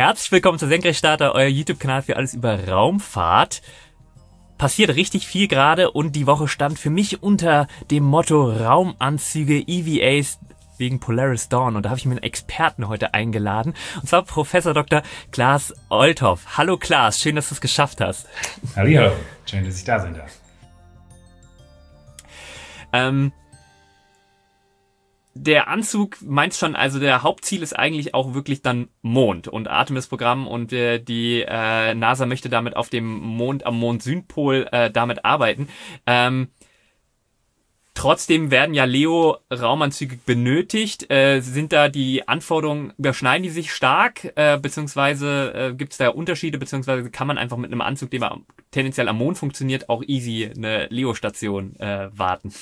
Herzlich willkommen zu Senkrechtstarter, euer YouTube-Kanal für alles über Raumfahrt. Passiert richtig viel gerade und die Woche stand für mich unter dem Motto Raumanzüge, EVAs wegen Polaris Dawn. Und da habe ich mir einen Experten heute eingeladen, und zwar Professor Dr. Klaas Olthoff. Hallo Klaas, schön, dass du es geschafft hast. Hallo, schön, dass ich da sein darf. Der Anzug meint schon, also der Hauptziel ist eigentlich auch wirklich dann Mond und Artemis-Programm, und die NASA möchte damit auf dem Mond, am Mond-Südpol damit arbeiten. Trotzdem werden ja Leo-Raumanzüge benötigt. Sind da die Anforderungen, überschneiden die sich stark, beziehungsweise gibt es da Unterschiede, beziehungsweise kann man einfach mit einem Anzug, der tendenziell am Mond funktioniert, auch easy eine Leo-Station warten?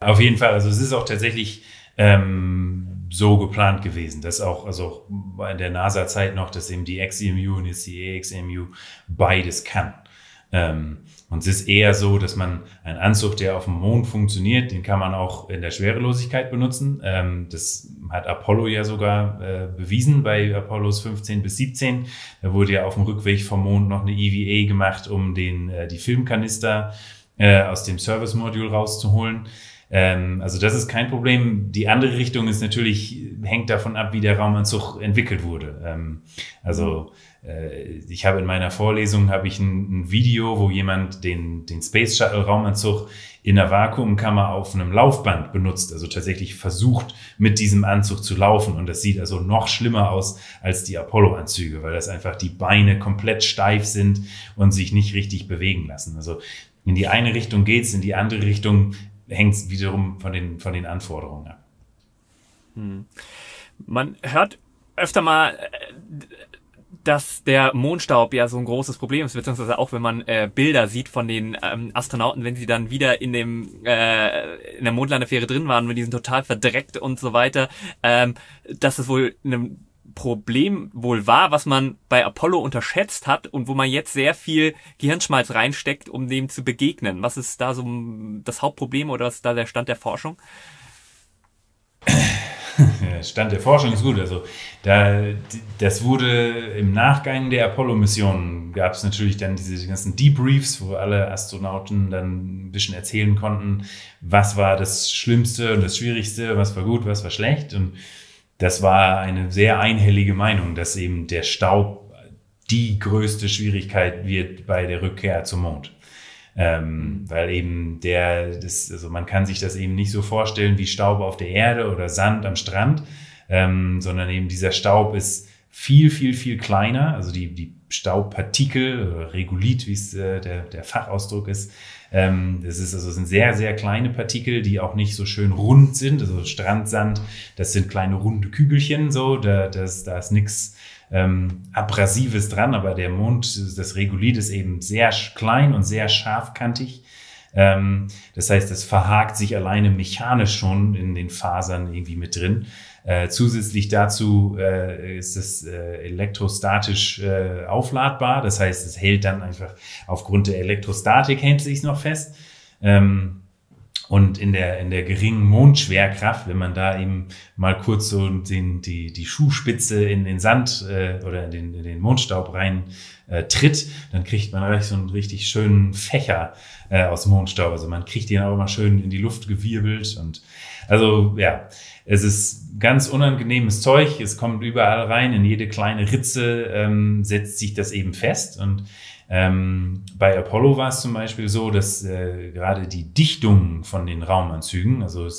Auf jeden Fall, also es ist auch tatsächlich so geplant gewesen, dass auch, also in der NASA-Zeit noch, dass eben die XEMU und jetzt die EXEMU beides kann. Und es ist eher so, dass man einen Anzug, der auf dem Mond funktioniert, den kann man auch in der Schwerelosigkeit benutzen. Das hat Apollo ja sogar bewiesen bei Apollos 15 bis 17. Da wurde ja auf dem Rückweg vom Mond noch eine EVA gemacht, um die Filmkanister aus dem Service-Modul rauszuholen. Also das ist kein Problem. Die andere Richtung ist natürlich, hängt davon ab, wie der Raumanzug entwickelt wurde. Ich habe in meiner Vorlesung ein Video, wo jemand den Space Shuttle Raumanzug in einer Vakuumkammer auf einem Laufband benutzt, also tatsächlich versucht, mit diesem Anzug zu laufen. Und das sieht also noch schlimmer aus als die Apollo-Anzüge, weil das einfach die Beine komplett steif sind und sich nicht richtig bewegen lassen. Also in die eine Richtung geht's, in die andere Richtung hängt es wiederum von den Anforderungen ab. Man hört öfter mal, dass der Mondstaub ja so ein großes Problem ist, beziehungsweise auch wenn man Bilder sieht von den Astronauten, wenn sie dann wieder in der Mondlandefähre drin waren, wenn die sind total verdreckt und so weiter, dass es wohl ein Problem wohl war, was man bei Apollo unterschätzt hat und wo man jetzt sehr viel Gehirnschmalz reinsteckt, um dem zu begegnen. Was ist da so das Hauptproblem oder was ist da der Stand der Forschung? Stand der Forschung ist gut. Also das wurde im Nachgang der Apollo-Mission, gab es natürlich dann diese ganzen Debriefs, wo alle Astronauten dann ein bisschen erzählen konnten, was war das Schlimmste und das Schwierigste, was war gut, was war schlecht. Und das war eine sehr einhellige Meinung, dass eben der Staub die größte Schwierigkeit wird bei der Rückkehr zum Mond. Weil eben also man kann sich das eben nicht so vorstellen wie Staub auf der Erde oder Sand am Strand, sondern eben dieser Staub ist viel, viel, viel kleiner. Also die Staubpartikel, Regolith, wie es der Fachausdruck ist, sind sehr, sehr kleine Partikel, die auch nicht so schön rund sind. Also Strandsand, das sind kleine runde Kügelchen, so, da ist nichts Abrasives dran, aber der Mond, das Regolith ist eben sehr klein und sehr scharfkantig. Das heißt, es verhakt sich alleine mechanisch schon in den Fasern irgendwie mit drin. Zusätzlich dazu ist es elektrostatisch aufladbar. Das heißt, es hält dann einfach aufgrund der Elektrostatik hält sich noch fest. Und in der geringen Mondschwerkraft, wenn man da eben mal kurz so die Schuhspitze in den Sand oder in den Mondstaub rein tritt, dann kriegt man gleich so einen richtig schönen Fächer aus Mondstaub. Also man kriegt den auch mal schön in die Luft gewirbelt. Und also ja, es ist ganz unangenehmes Zeug. Es kommt überall rein, in jede kleine Ritze setzt sich das eben fest. Und bei Apollo war es zum Beispiel so, dass gerade die Dichtung von den Raumanzügen, also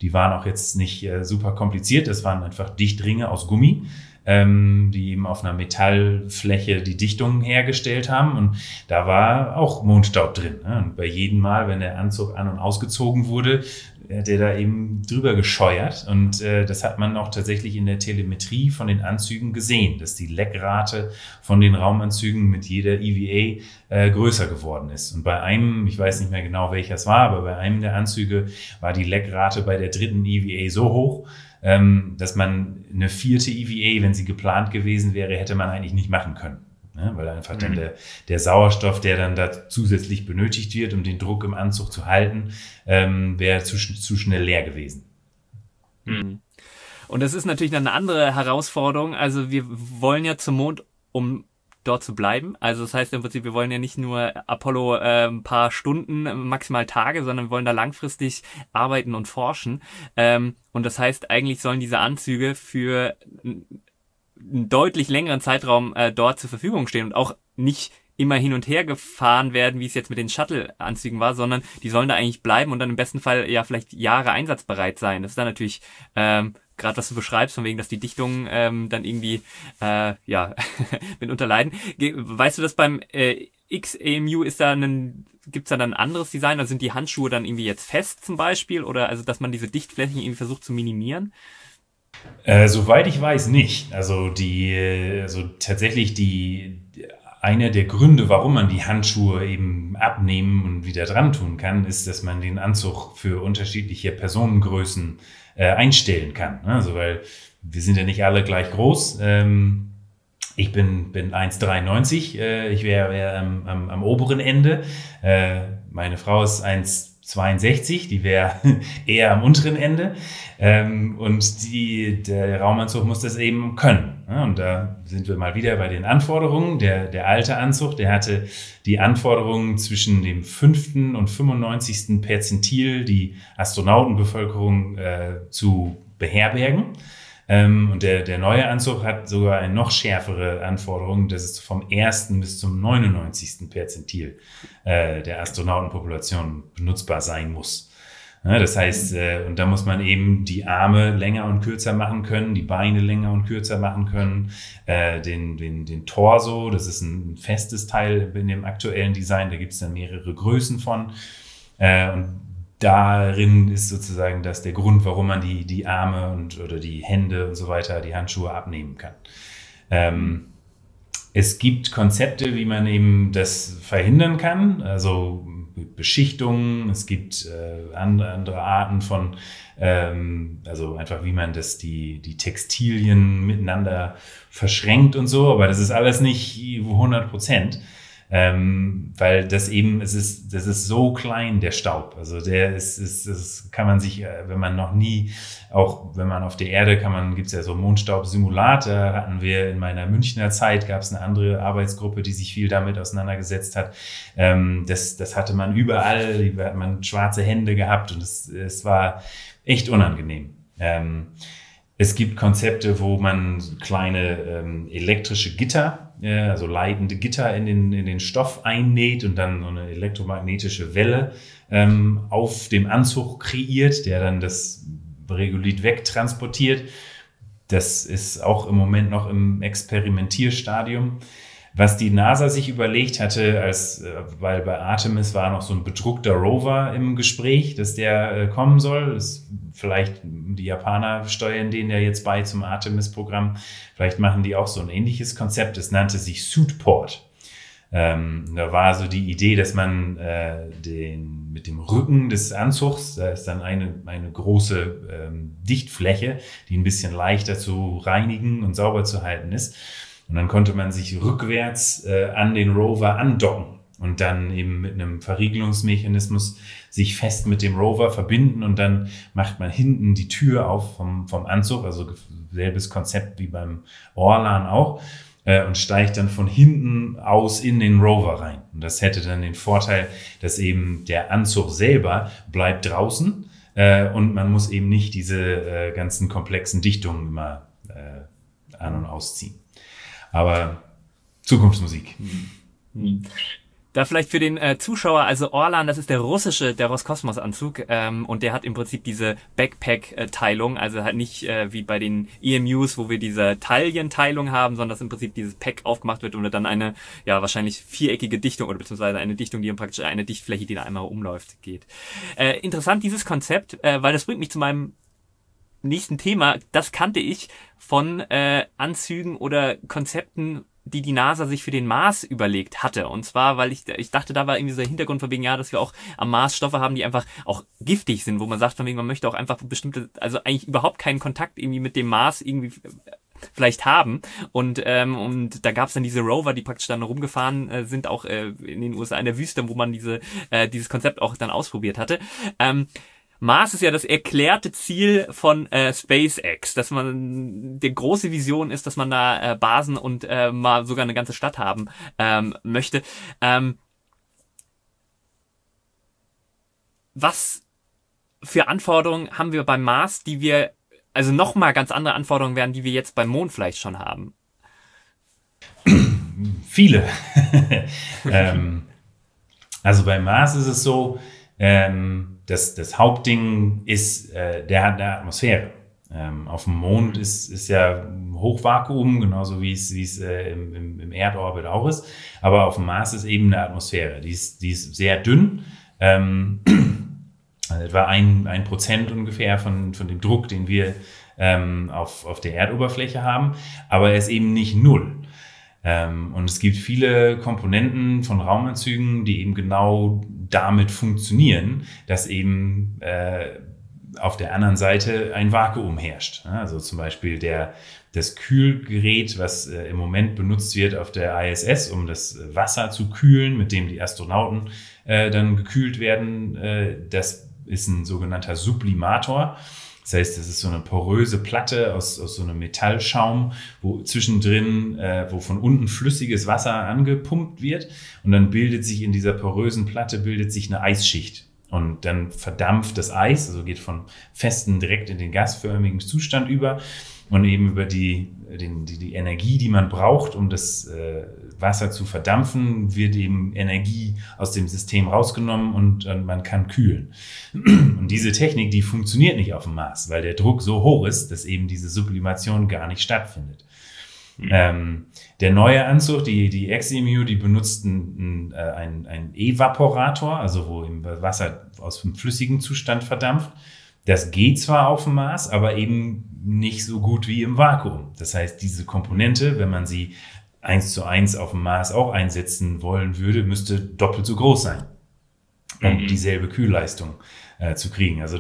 die waren auch jetzt nicht super kompliziert, das waren einfach Dichtringe aus Gummi, die eben auf einer Metallfläche die Dichtung hergestellt haben, und da war auch Mondstaub drin. Ne? Und bei jedem Mal, wenn der Anzug an- und ausgezogen wurde, hat der da eben drüber gescheuert, und das hat man auch tatsächlich in der Telemetrie von den Anzügen gesehen, dass die Leckrate von den Raumanzügen mit jeder EVA größer geworden ist. Und bei einem, ich weiß nicht mehr genau welcher es war, aber bei einem der Anzüge war die Leckrate bei der dritten EVA so hoch, dass man eine vierte EVA, wenn sie geplant gewesen wäre, hätte man eigentlich nicht machen können. Ne? Weil einfach dann der Sauerstoff, der dann da zusätzlich benötigt wird, um den Druck im Anzug zu halten, wäre zu schnell leer gewesen. Und das ist natürlich dann eine andere Herausforderung. Also wir wollen ja zum Mond, um dort zu bleiben. Also das heißt im Prinzip, wir wollen ja nicht nur Apollo ein paar Stunden, maximal Tage, sondern wir wollen da langfristig arbeiten und forschen. Und das heißt, eigentlich sollen diese Anzüge für einen deutlich längeren Zeitraum dort zur Verfügung stehen und auch nicht immer hin und her gefahren werden, wie es jetzt mit den Shuttle-Anzügen war, sondern die sollen da eigentlich bleiben und dann im besten Fall ja vielleicht Jahre einsatzbereit sein. Das ist dann natürlich gerade was du beschreibst, von wegen, dass die Dichtungen dann irgendwie mitunter leiden. Weißt du, dass beim XEMU gibt's da dann ein anderes Design? Also sind die Handschuhe dann irgendwie jetzt fest zum Beispiel? Oder also, dass man diese Dichtflächen irgendwie versucht zu minimieren? Soweit ich weiß, nicht. Also tatsächlich einer der Gründe, warum man die Handschuhe eben abnehmen und wieder dran tun kann, ist, dass man den Anzug für unterschiedliche Personengrößen einstellen kann. Also, weil wir sind ja nicht alle gleich groß. Ich bin 1,93. Ich wäre am oberen Ende. Meine Frau ist 1,62. Die wäre eher am unteren Ende. Und der Raumanzug muss das eben können. Und da sind wir mal wieder bei den Anforderungen. Der alte Anzug, der hatte die Anforderungen zwischen dem 5. und 95. Perzentil, die Astronautenbevölkerung zu beherbergen. Und der neue Anzug hat sogar eine noch schärfere Anforderung, dass es vom 1. bis zum 99. Perzentil der Astronautenpopulation benutzbar sein muss. Ja, das heißt, und da muss man eben die Arme länger und kürzer machen können, die Beine länger und kürzer machen können, den Torso, das ist ein festes Teil in dem aktuellen Design, da gibt es dann mehrere Größen von. Und darin ist sozusagen das der Grund, warum man die Arme oder die Hände und so weiter, die Handschuhe abnehmen kann. Es gibt Konzepte, wie man eben das verhindern kann, also Beschichtungen, es gibt andere Arten von, also einfach wie man die Textilien miteinander verschränkt und so, aber das ist alles nicht 100%. Weil das ist so klein, der Staub. Also das kann man sich, wenn man noch nie, auch wenn man auf der Erde gibt's ja so Mondstaubsimulator, hatten wir in meiner Münchner Zeit, gab es eine andere Arbeitsgruppe, die sich viel damit auseinandergesetzt hat. Das hatte man überall, da hat man schwarze Hände gehabt und es war echt unangenehm. Es gibt Konzepte, wo man kleine elektrische Gitter, also leitende Gitter in den Stoff einnäht und dann so eine elektromagnetische Welle auf dem Anzug kreiert, der dann das Regolith wegtransportiert. Das ist auch im Moment noch im Experimentierstadium. Was die NASA sich überlegt hatte, weil bei Artemis war noch so ein bedruckter Rover im Gespräch, dass der kommen soll. Vielleicht die Japaner steuern den ja jetzt bei zum Artemis-Programm. Vielleicht machen die auch so ein ähnliches Konzept. Das nannte sich Suitport. Da war so die Idee, dass man mit dem Rücken des Anzugs, da ist dann eine große Dichtfläche, die ein bisschen leichter zu reinigen und sauber zu halten ist. Und dann konnte man sich rückwärts an den Rover andocken und dann eben mit einem Verriegelungsmechanismus sich fest mit dem Rover verbinden und dann macht man hinten die Tür auf vom Anzug, also selbes Konzept wie beim Orlan auch, und steigt dann von hinten aus in den Rover rein. Und das hätte dann den Vorteil, dass eben der Anzug selber bleibt draußen und man muss eben nicht diese ganzen komplexen Dichtungen immer an- und ausziehen. Aber Zukunftsmusik. Da vielleicht für den Zuschauer, also Orlan, das ist der Roskosmos-Anzug und der hat im Prinzip diese Backpack-Teilung, also halt nicht wie bei den EMUs, wo wir diese Taillenteilung haben, sondern dass im Prinzip dieses Pack aufgemacht wird und dann eine, ja wahrscheinlich viereckige Dichtung oder beziehungsweise eine Dichtung, die dann praktisch eine Dichtfläche, die da einmal umläuft, geht. Interessant dieses Konzept, weil das bringt mich zu meinem nächsten Thema. Das kannte ich von Anzügen oder Konzepten, die NASA sich für den Mars überlegt hatte. Und zwar, weil ich dachte, da war irgendwie so der Hintergrund von wegen, ja, dass wir auch am Mars Stoffe haben, die einfach auch giftig sind, wo man sagt, von wegen, man möchte auch einfach bestimmte, also eigentlich überhaupt keinen Kontakt irgendwie mit dem Mars irgendwie vielleicht haben. Und da gab es dann diese Rover, die praktisch dann rumgefahren sind, auch in den USA in der Wüste, wo man dieses Konzept auch dann ausprobiert hatte. Mars ist ja das erklärte Ziel von SpaceX, dass man, die große Vision ist, dass man da Basen und mal sogar eine ganze Stadt haben möchte. Was für Anforderungen haben wir beim Mars, die wir, also nochmal ganz andere Anforderungen werden, die wir jetzt beim Mond vielleicht schon haben? Viele. Also beim Mars ist es so, das Hauptding ist, der hat eine Atmosphäre. Auf dem Mond ist ja Hochvakuum, genauso wie es im Erdorbit auch ist. Aber auf dem Mars ist eben eine Atmosphäre. Die ist sehr dünn. Etwa 1% ungefähr von dem Druck, den wir auf der Erdoberfläche haben. Aber er ist eben nicht null. Und es gibt viele Komponenten von Raumanzügen, die eben genau damit funktionieren, dass eben auf der anderen Seite ein Vakuum herrscht. Also zum Beispiel das Kühlgerät, was im Moment benutzt wird auf der ISS, um das Wasser zu kühlen, mit dem die Astronauten dann gekühlt werden, das ist ein sogenannter Sublimator. Das heißt, das ist so eine poröse Platte aus so einem Metallschaum, wo zwischendrin, wo von unten flüssiges Wasser angepumpt wird. Und dann bildet sich in dieser porösen Platte eine Eisschicht. Und dann verdampft das Eis, also geht von festen direkt in den gasförmigen Zustand über. Und eben über die Energie, die man braucht, um das Wasser zu verdampfen, wird eben Energie aus dem System rausgenommen und man kann kühlen. Und diese Technik, die funktioniert nicht auf dem Mars, weil der Druck so hoch ist, dass eben diese Sublimation gar nicht stattfindet. Der neue Anzug, die XEMU, die benutzt einen Evaporator, also wo eben Wasser aus dem flüssigen Zustand verdampft. Das geht zwar auf dem Mars, aber eben nicht so gut wie im Vakuum. Das heißt, diese Komponente, wenn man sie 1:1 auf dem Mars auch einsetzen wollen würde, müsste doppelt so groß sein, um dieselbe Kühlleistung zu kriegen. Also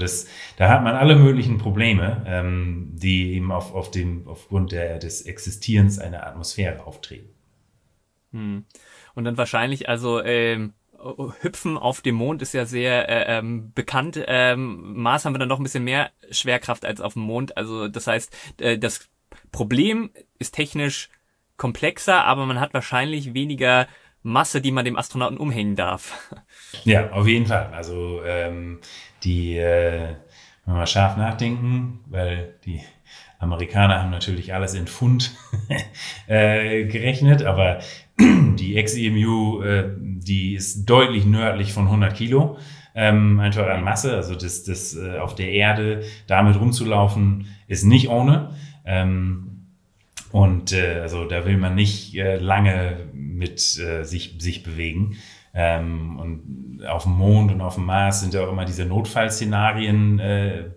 da hat man alle möglichen Probleme, die eben aufgrund des Existierens einer Atmosphäre auftreten. Und dann wahrscheinlich, also Hüpfen auf dem Mond ist ja sehr bekannt. Mars haben wir dann noch ein bisschen mehr Schwerkraft als auf dem Mond. Also das heißt, das Problem ist technisch komplexer, aber man hat wahrscheinlich weniger Masse, die man dem Astronauten umhängen darf. Ja, auf jeden Fall. Also wenn wir mal scharf nachdenken, weil die Amerikaner haben natürlich alles in Pfund gerechnet, aber die XEMU, die ist deutlich nördlich von 100 Kilo, einfach an Masse. Also das auf der Erde damit rumzulaufen, ist nicht ohne. Also da will man nicht lange mit sich bewegen. Und auf dem Mond und auf dem Mars sind ja auch immer diese Notfallszenarien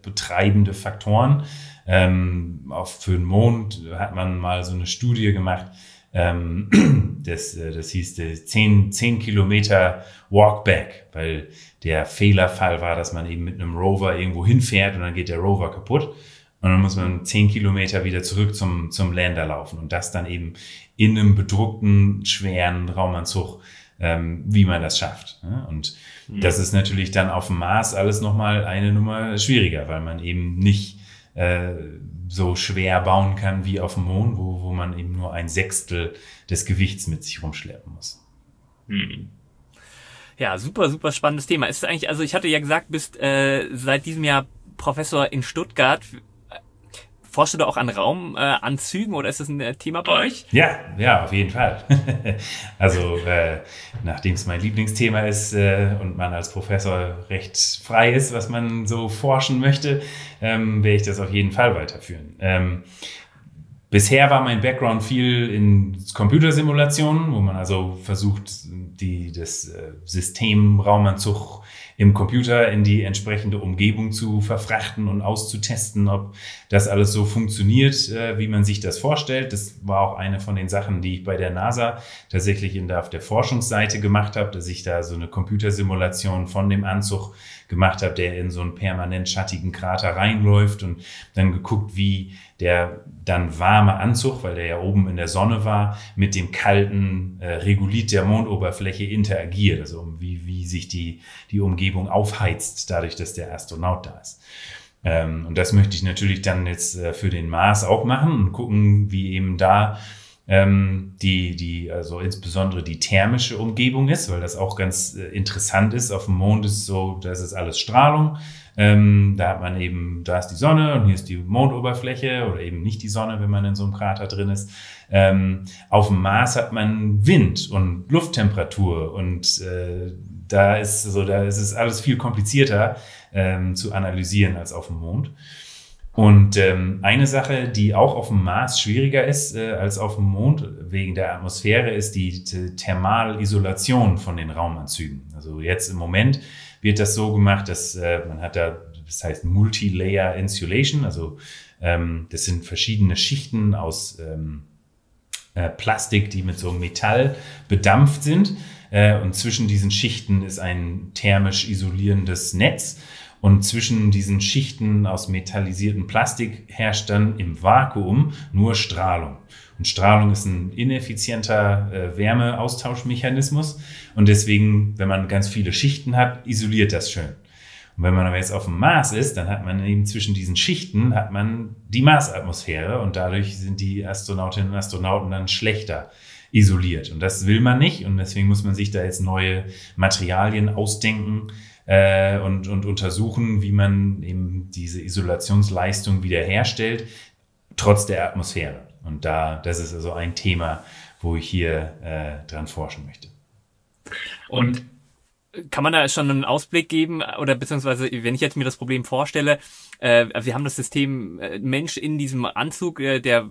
betreibende Faktoren. Für den Mond hat man mal so eine Studie gemacht, das hieß 10 Kilometer Walkback, weil der Fehlerfall war, dass man eben mit einem Rover irgendwo hinfährt und dann geht der Rover kaputt und dann muss man 10 Kilometer wieder zurück zum Lander laufen und das dann eben in einem bedruckten, schweren Raumanzug, wie man das schafft. Und das ist natürlich dann auf dem Mars alles nochmal eine Nummer schwieriger, weil man eben nicht so schwer bauen kann wie auf dem Mond, wo man eben nur 1/6 des Gewichts mit sich rumschleppen muss. Ja, super, super spannendes Thema. Ist eigentlich, also ich hatte ja gesagt, bist seit diesem Jahr Professor in Stuttgart. Forschst du da auch an Raumanzügen oder ist das ein Thema bei euch? Ja, auf jeden Fall. Also nachdem es mein Lieblingsthema ist und man als Professor recht frei ist, was man so forschen möchte, werde ich das auf jeden Fall weiterführen. Bisher war mein Background viel in Computersimulationen, wo man also versucht, das System Raumanzug im Computer in die entsprechende Umgebung zu verfrachten und auszutesten, ob das alles so funktioniert, wie man sich das vorstellt. Das war auch eine von den Sachen, die ich bei der NASA tatsächlich auf der Forschungsseite gemacht habe, dass ich da so eine Computersimulation von dem Anzug gemacht habe, der in so einen permanent schattigen Krater reinläuft und dann geguckt, wie der dann warme Anzug, weil der ja oben in der Sonne war, mit dem kalten Regolith der Mondoberfläche interagiert, also wie sich die Umgebung Umgebung aufheizt, dadurch, dass der Astronaut da ist. Und das möchte ich natürlich dann jetzt für den Mars auch machen und gucken, wie eben da also insbesondere die thermische Umgebung ist, weil das auch ganz interessant ist. Auf dem Mond ist so, das ist alles Strahlung. Da hat man eben, da ist die Sonne und hier ist die Mondoberfläche oder eben nicht die Sonne, wenn man in so einem Krater drin ist. Auf dem Mars hat man Wind und Lufttemperatur und da ist es alles viel komplizierter zu analysieren als auf dem Mond. Und eine Sache, die auch auf dem Mars schwieriger ist als auf dem Mond wegen der Atmosphäre, ist die Thermalisolation von den Raumanzügen. Also jetzt im Moment wird das so gemacht, dass man hat da, das heißt Multilayer Insulation, also das sind verschiedene Schichten aus Plastik, die mit so Metall bedampft sind. Und zwischen diesen Schichten ist ein thermisch isolierendes Netz. Und zwischen diesen Schichten aus metallisiertem Plastik herrscht dann im Vakuum nur Strahlung. Und Strahlung ist ein ineffizienter Wärmeaustauschmechanismus. Und deswegen, wenn man ganz viele Schichten hat, isoliert das schön. Und wenn man aber jetzt auf dem Mars ist, dann hat man eben zwischen diesen Schichten hat man die Marsatmosphäre. Und dadurch sind die Astronautinnen und Astronauten dann schlechter isoliert. Und das will man nicht. Und deswegen muss man sich da jetzt neue Materialien ausdenken, und untersuchen, wie man eben diese Isolationsleistung wiederherstellt, trotz der Atmosphäre. Und das ist also ein Thema, wo ich hier dran forschen möchte. Und kann man da schon einen Ausblick geben, oder beziehungsweise, wenn ich jetzt mir das Problem vorstelle, wir haben das System Mensch in diesem Anzug, der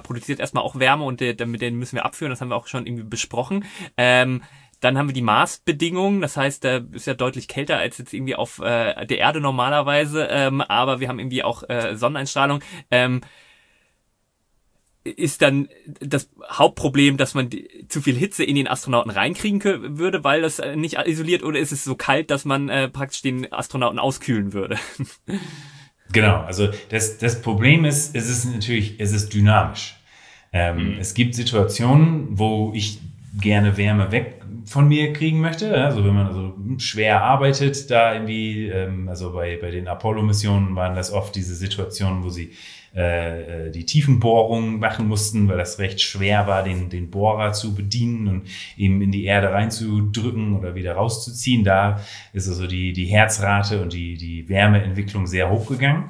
produziert erstmal auch Wärme und mit denen müssen wir abführen, das haben wir auch schon irgendwie besprochen. Dann haben wir die Marsbedingungen, das heißt, da ist ja deutlich kälter als jetzt irgendwie auf der Erde normalerweise, aber wir haben irgendwie auch Sonneneinstrahlung. Ist dann das Hauptproblem, dass man zu viel Hitze in den Astronauten reinkriegen würde, weil das nicht isoliert, oder ist es so kalt, dass man praktisch den Astronauten auskühlen würde? Genau, also das Problem ist, es ist dynamisch. Es gibt Situationen, wo ich gerne Wärme weg von mir kriegen möchte. Also wenn man also schwer arbeitet, da irgendwie, also bei den Apollo-Missionen waren das oft diese Situationen, wo sie die Tiefenbohrungen machen mussten, weil das recht schwer war, den Bohrer zu bedienen und eben in die Erde reinzudrücken oder wieder rauszuziehen. Da ist also die Herzrate und die Wärmeentwicklung sehr hochgegangen.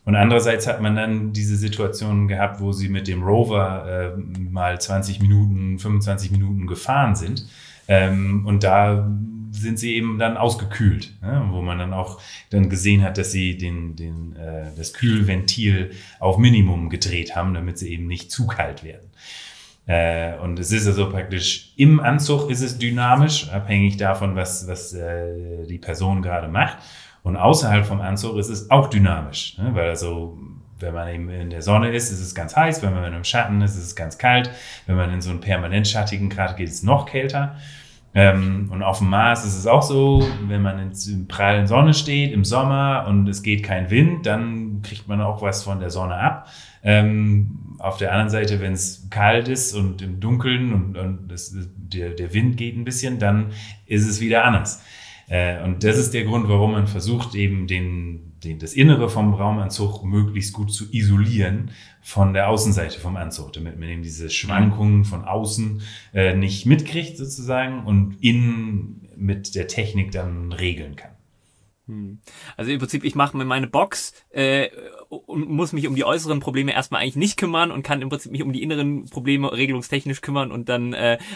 Und andererseits hat man dann diese Situation gehabt, wo sie mit dem Rover mal 20 Minuten, 25 Minuten gefahren sind. Und da sind sie eben dann ausgekühlt, ne? Wo man dann auch dann gesehen hat, dass sie das Kühlventil auf Minimum gedreht haben, damit sie eben nicht zu kalt werden. Und es ist also praktisch, im Anzug ist es dynamisch, abhängig davon, was die Person gerade macht. Und außerhalb vom Anzug ist es auch dynamisch, ne? Weil also, wenn man eben in der Sonne ist es ganz heiß, wenn man im Schatten ist es ganz kalt, wenn man in so einen permanent schattigen Grad geht, ist es noch kälter. Und auf dem Mars ist es auch so, wenn man in der prallen Sonne steht im Sommer und es geht kein Wind, dann kriegt man auch was von der Sonne ab. Auf der anderen Seite, wenn es kalt ist und im Dunkeln und der Wind geht ein bisschen, dann ist es wieder anders. Und das ist der Grund, warum man versucht, eben das Innere vom Raumanzug möglichst gut zu isolieren von der Außenseite vom Anzug, damit man eben diese Schwankungen von außen nicht mitkriegt sozusagen und innen mit der Technik dann regeln kann. Also im Prinzip, ich mache mir meine Box und muss mich um die äußeren Probleme erstmal eigentlich nicht kümmern und kann im Prinzip mich um die inneren Probleme regelungstechnisch kümmern und dann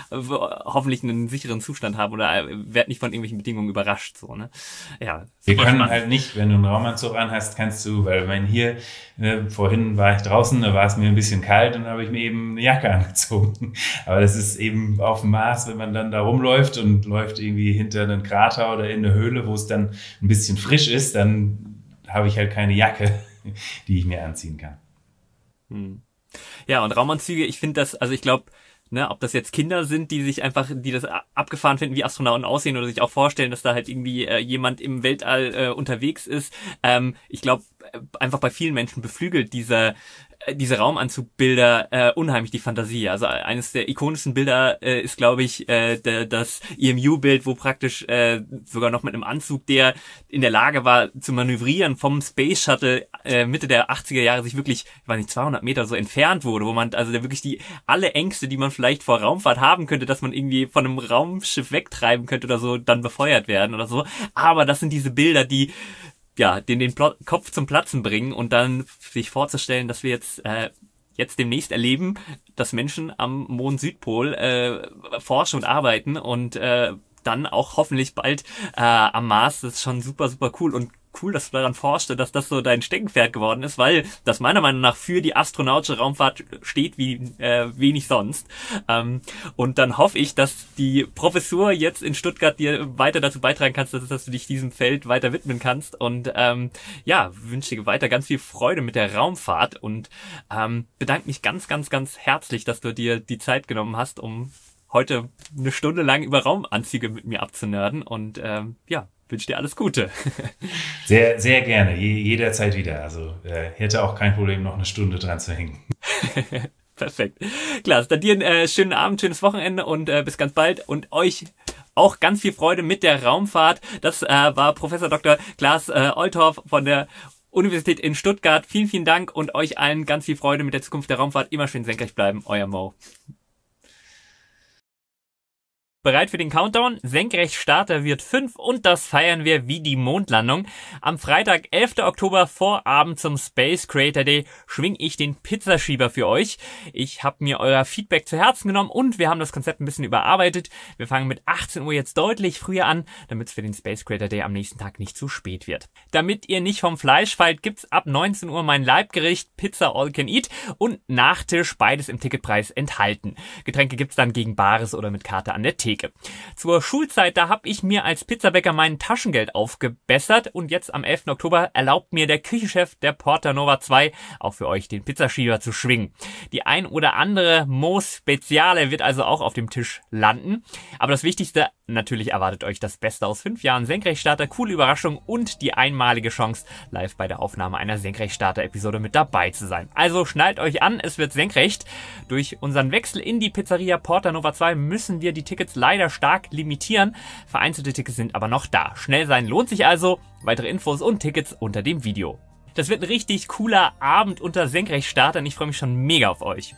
hoffentlich einen sicheren Zustand haben oder werde nicht von irgendwelchen Bedingungen überrascht. So, ne? Ja, wir können halt nicht, wenn du einen Raumanzug anhast, weil wenn hier, vorhin war ich draußen, da war es mir ein bisschen kalt und dann habe ich mir eben eine Jacke angezogen. Aber das ist eben auf dem Mars, wenn man dann da rumläuft und läuft irgendwie hinter einen Krater oder in eine Höhle, wo es dann ein bisschen frisch ist, dann habe ich halt keine Jacke, die ich mir anziehen kann. Ja, und Raumanzüge, ich finde das, also ich glaube, ne, ob das jetzt Kinder sind, die das abgefahren finden, wie Astronauten aussehen oder sich auch vorstellen, dass da halt irgendwie jemand im Weltall unterwegs ist. Ich glaube, einfach bei vielen Menschen beflügelt dieser diese Raumanzugbilder unheimlich die Fantasie. Also eines der ikonischsten Bilder ist, glaube ich, das EMU-Bild, wo praktisch sogar noch mit einem Anzug, der in der Lage war zu manövrieren, vom Space Shuttle Mitte der 80er Jahre sich wirklich, ich weiß nicht, 200 Meter so entfernt wurde, wo man also wirklich alle Ängste, die man vielleicht vor Raumfahrt haben könnte, dass man irgendwie von einem Raumschiff wegtreiben könnte oder so, dann befeuert werden oder so. Aber das sind diese Bilder, die den Kopf zum Platzen bringen und dann sich vorzustellen, dass wir jetzt demnächst erleben, dass Menschen am Mond-Südpol forschen und arbeiten und dann auch hoffentlich bald am Mars. Das ist schon super, super cool und cool, dass du daran forschst, dass das so dein Steckenpferd geworden ist, weil das meiner Meinung nach für die astronautische Raumfahrt steht wie wenig sonst. Und dann hoffe ich, dass die Professur jetzt in Stuttgart dir weiter dazu beitragen kannst, dass du dich diesem Feld weiter widmen kannst. Und wünsche dir weiter ganz viel Freude mit der Raumfahrt und bedanke mich ganz, ganz, ganz herzlich, dass du dir die Zeit genommen hast, um heute eine Stunde lang über Raumanzüge mit mir abzunörden. Und wünsche dir alles Gute. Sehr, sehr gerne. Jederzeit wieder. Also hätte auch kein Problem, noch eine Stunde dran zu hängen. Perfekt. Klaas, dann dir einen schönen Abend, schönes Wochenende und bis ganz bald. Und euch auch ganz viel Freude mit der Raumfahrt. Das war Professor Dr. Klaas Olthoff von der Universität in Stuttgart. Vielen, vielen Dank und euch allen ganz viel Freude mit der Zukunft der Raumfahrt. Immer schön senkrecht bleiben. Euer Mo. Bereit für den Countdown? Senkrechtstarter wird 5 und das feiern wir wie die Mondlandung. Am Freitag, 11. Oktober, Vorabend zum Space Creator Day, schwing ich den Pizzaschieber für euch. Ich habe mir euer Feedback zu Herzen genommen und wir haben das Konzept ein bisschen überarbeitet. Wir fangen mit 18 Uhr jetzt deutlich früher an, damit es für den Space Creator Day am nächsten Tag nicht zu spät wird. Damit ihr nicht vom Fleisch fallt, gibt's ab 19 Uhr mein Leibgericht Pizza All Can Eat und Nachtisch, beides im Ticketpreis enthalten. Getränke gibt's dann gegen Bares oder mit Karte an der Theke. Zur Schulzeit, da habe ich mir als Pizzabäcker mein Taschengeld aufgebessert und jetzt am 11. Oktober erlaubt mir der Küchenchef der Porta Nova 2 auch für euch den Pizzaschieber zu schwingen. Die ein oder andere Mos Speziale wird also auch auf dem Tisch landen. Aber das Wichtigste, natürlich erwartet euch das Beste aus 5 Jahren Senkrechtstarter, coole Überraschung und die einmalige Chance, live bei der Aufnahme einer Senkrechtstarter-Episode mit dabei zu sein. Also schnallt euch an, es wird senkrecht. Durch unseren Wechsel in die Pizzeria Porta Nova 2 müssen wir die Tickets leider stark limitieren. Vereinzelte Tickets sind aber noch da. Schnell sein lohnt sich also. Weitere Infos und Tickets unter dem Video. Das wird ein richtig cooler Abend unter Senkrechtstartern. Ich freue mich schon mega auf euch.